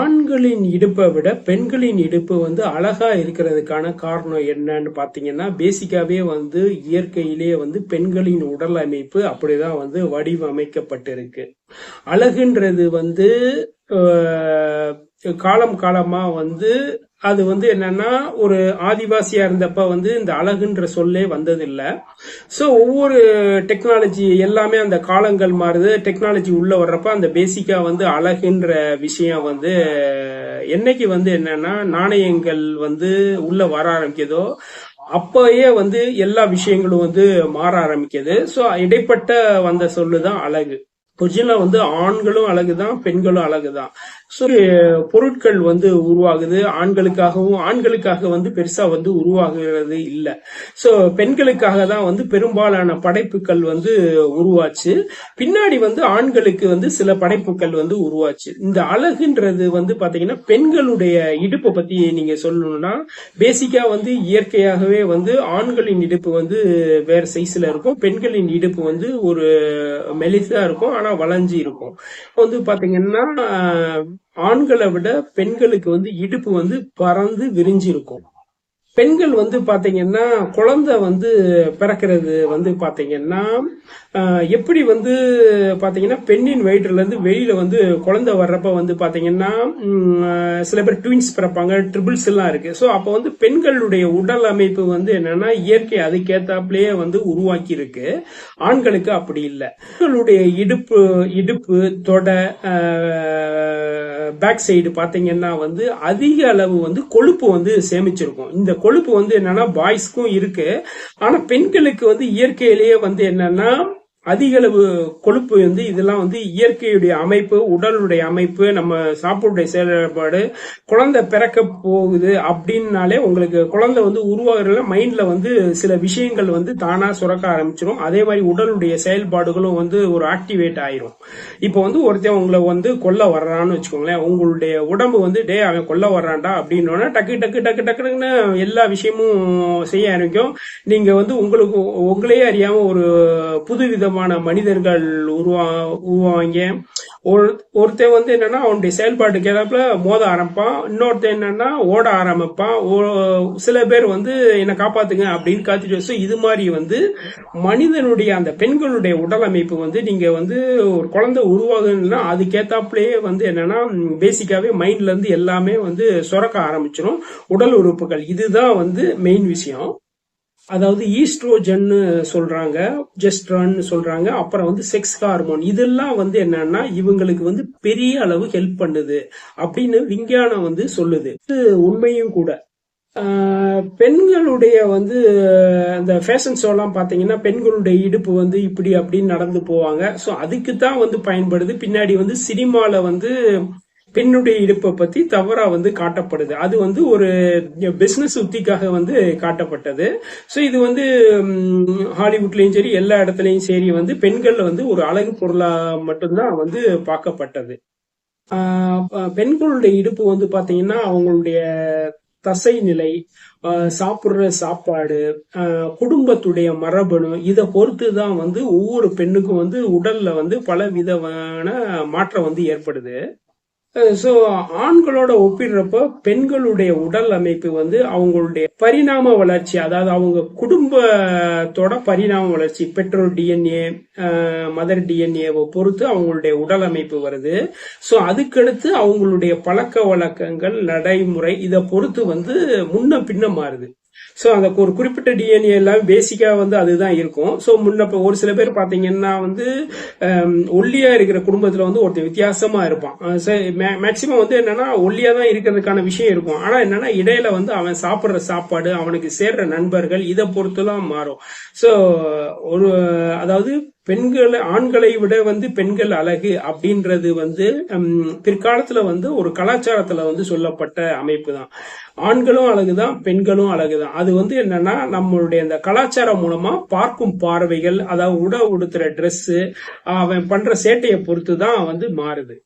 ஆண்களின் இடுப்பை விட பெண்களின் இடுப்பு வந்து அழகா இருக்கிறதுக்கான காரணம் என்னன்னு பாத்தீங்கன்னா, பேசிக்காவே வந்து இயற்கையிலேயே வந்து பெண்களின் உடல் அமைப்பு அப்படிதான் வந்து வடிவமைக்கப்பட்டிருக்கு. அழகுன்றது வந்து காலம் காலமா வந்து அது வந்து என்னன்னா, ஒரு ஆதிவாசியா இருந்தப்ப வந்து இந்த அழகுன்ற சொல்லே வந்ததில்ல. ஸோ ஒவ்வொரு டெக்னாலஜி எல்லாமே அந்த காலங்கள் மாறுது. டெக்னாலஜி உள்ள வர்றப்ப அந்த பேசிக்கா வந்து அழகுன்ற விஷயம் வந்து என்னைக்கு வந்து என்னன்னா நாணயங்கள் வந்து உள்ள வர ஆரம்பிக்குதோ அப்பயே வந்து எல்லா விஷயங்களும் வந்து மாற ஆரம்பிக்குது. ஸோ இடைப்பட்ட வந்த சொல்லுதான் அழகு. ஒரிஜினலா வந்து ஆண்களும் அழகுதான், பெண்களும் அழகுதான். ஸோ பொருட்கள் வந்து உருவாகுது ஆண்களுக்காக வந்து பெருசா வந்து உருவாகுறது இல்லை. ஸோ பெண்களுக்காக தான் வந்து பெரும்பாலான படைப்புகள் வந்து உருவாச்சு. பின்னாடி வந்து ஆண்களுக்கு வந்து சில படைப்புகள் வந்து உருவாச்சு. இந்த அழகுன்றது வந்து பாத்தீங்கன்னா பெண்களுடைய இடுப்பை பத்தி நீங்க சொல்லணும்னா, பேசிக்கா வந்து இயற்கையாகவே வந்து ஆண்களின் இடுப்பு வந்து வேற சைஸ்ல இருக்கும், பெண்களின் இடுப்பு வந்து ஒரு மெலிசா இருக்கும், ஆனா வளைஞ்சு இருக்கும். வந்து பாத்தீங்கன்னா ஆண்களை விட பெண்களுக்கு வந்து இடுப்பு வந்து பறந்து விரிஞ்சு இருக்கும். பெண்கள் வந்து பாத்தீங்கன்னா குழந்தை வந்து பிறக்கிறது வந்து பாத்தீங்கன்னா எப்படி வந்து பாத்தீங்கன்னா பெண்ணின் வயிற்றுல இருந்து வெளியில வந்து குழந்தை வர்றப்ப வந்து பாத்தீங்கன்னா சில பேர் ட்வின்ஸ் பிறப்பாங்க, ட்ரிபிள்ஸ் எல்லாம் இருக்கு. ஸோ அப்போ வந்து பெண்களுடைய உடல் அமைப்பு வந்து என்னன்னா இயற்கை அதுக்கேத்தாப்லயே வந்து உருவாக்கி இருக்கு. ஆண்களுக்கு அப்படி இல்லை. பெண்களுடைய இடுப்பு இடுப்பு தொடை பேக் சைடு பாத்தீங்கன்னா வந்து அதிக அளவு வந்து கொழுப்பு வந்து சேமிச்சிருக்கும். இந்த கொழுப்பு வந்து என்னன்னா பாய்ஸ்க்கும் இருக்கு, ஆனா பெண்களுக்கு வந்து இயற்கையிலேயே வந்து என்னன்னா அதிக அளவு கொழுப்பு வந்து இதெல்லாம் வந்து இயற்கையுடைய அமைப்பு, உடலுடைய அமைப்பு, நம்ம சாப்பிடுடைய செயல்பாடு, குழந்தை பிறக்க போகுது அப்படின்னாலே உங்களுக்கு குழந்தை வந்து உருவாகிறதுல மைண்ட்ல வந்து சில விஷயங்கள் வந்து தானா சுரக்க ஆரம்பிச்சிடும். அதே மாதிரி உடலுடைய செயல்பாடுகளும் வந்து ஒரு ஆக்டிவேட் ஆயிரும். இப்போ வந்து ஒருத்தன் உங்களை வந்து கொல்ல வர்றான்னு வச்சுக்கோங்களேன், உங்களுடைய உடம்பு வந்து டே அவன் கொல்ல வர்றான்டா அப்படின்னோன்னா டக்கு டக்கு டக்கு டக்குன்னு எல்லா விஷயமும் செய்ய ஆரம்பிக்கும். நீங்க வந்து உங்களையே அறியாம ஒரு புதுவிதமான மனிதர்கள் உருவாங்க. ஒருத்தன் வந்து என்னன்னா அவனுடைய செயல்பாட்டுக்கு ஏதாப்புல மோத ஆரம்பிப்பான், இன்னொருத்தன் என்னன்னா ஓட ஆரம்பிப்பான், சில பேர் வந்து என்னை காப்பாத்துங்க அப்படின்னு காத்துட்டு. இது மாதிரி வந்து மனிதனுடைய அந்த பெண்களுடைய உடல் அமைப்பு வந்து நீங்க வந்து ஒரு குழந்தை உருவாகுதுன்னா அதுக்கேத்தாப்புலயே வந்து என்னன்னா பேசிக்காவே மைண்ட்ல இருந்து எல்லாமே வந்து சுரக்க ஆரம்பிச்சிடும் உடல் உறுப்புகள். இதுதான் வந்து மெயின் விஷயம். அதாவது ஈஸ்ட்ரோஜன் சொல்றாங்க, ஜெஸ்ட்ரான் சொல்றாங்க, அப்புறம் வந்து செக்ஸ் ஹார்மோன், இதெல்லாம் வந்து என்னன்னா இவங்களுக்கு வந்து பெரிய அளவு ஹெல்ப் பண்ணுது அப்படின்னு விஞ்ஞானம் வந்து சொல்லுது. இது உண்மையும் கூட. பெண்களுடைய வந்து அந்த ஃபேஷன் ஷோலாம் பாத்தீங்கன்னா பெண்களுடைய இடுப்பு வந்து இப்படி அப்படின்னு நடந்து போவாங்க. ஸோ அதுக்கு தான் வந்து பயன்படுது. பின்னாடி வந்து சினிமால வந்து பெண்ணுடைய இடுப்பை பத்தி தவறா வந்து காட்டப்படுது. அது வந்து ஒரு பிசினஸ் உத்திக்காக வந்து காட்டப்பட்டது. ஸோ இது வந்து ஹாலிவுட்லயும் சரி எல்லா இடத்துலயும் சரி வந்து பெண்கள் வந்து ஒரு அழகு பொருளா மட்டும்தான் வந்து பார்க்கப்பட்டது. பெண்களுடைய இடுப்பு வந்து பாத்தீங்கன்னா அவங்களுடைய தசை நிலை, சாப்பிடுற சாப்பாடு, குடும்பத்துடைய மரபணு, இதை பொறுத்து தான் வந்து ஒவ்வொரு பெண்ணுக்கும் வந்து உடல்ல வந்து பல விதமான மாற்றம் வந்து ஏற்படுது. ஸோ ஆண்களோட ஒப்பிடுறப்போ பெண்களுடைய உடல் அமைப்பு வந்து அவங்களுடைய பரிணாம வளர்ச்சி, அதாவது அவங்க குடும்பத்தோட பரிணாம வளர்ச்சி, பெற்றோர் டிஎன்ஏ, மதர் டிஎன்ஏவை பொறுத்து அவங்களுடைய உடல் அமைப்பு வருது. ஸோ அதுக்கடுத்து அவங்களுடைய பழக்க வழக்கங்கள், நடைமுறை, இதை பொறுத்து வந்து முன்ன பின்ன மாறுது. ஸோ அந்த ஒரு குறிப்பிட்ட டிஎன்ஏ எல்லாம் பேசிக்கா வந்து அதுதான் இருக்கும். ஸோ முன்ன ஒரு சில பேர் பாத்தீங்கன்னா வந்து ஒல்லியா இருக்கிற குடும்பத்துல வந்து ஒருத்தர் வித்தியாசமா இருப்பான். மேக்சிமம் வந்து என்னன்னா ஒல்லியா தான் இருக்கிறதுக்கான விஷயம் இருக்கும், ஆனா என்னன்னா இடையில வந்து அவன் சாப்பிடுற சாப்பாடு, அவனுக்கு சேர்ற நண்பர்கள், இதை பொறுத்துலாம் மாறும். ஸோ ஒரு அதாவது ஆண்களை விட வந்து பெண்கள் அழகு அப்படின்றது வந்து பிற்காலத்துல வந்து ஒரு கலாச்சாரத்துல வந்து சொல்லப்பட்ட அமைப்பு தான். ஆண்களும் அழகுதான், பெண்களும் அழகுதான். அது வந்து என்னன்னா நம்மளுடைய இந்த கலாச்சாரம் மூலமா பார்க்கும் பார்வைகள், அதாவது உடுத்துற ட்ரெஸ், அவன் பண்ற சேட்டையை பொறுத்து தான் வந்து மாறுது.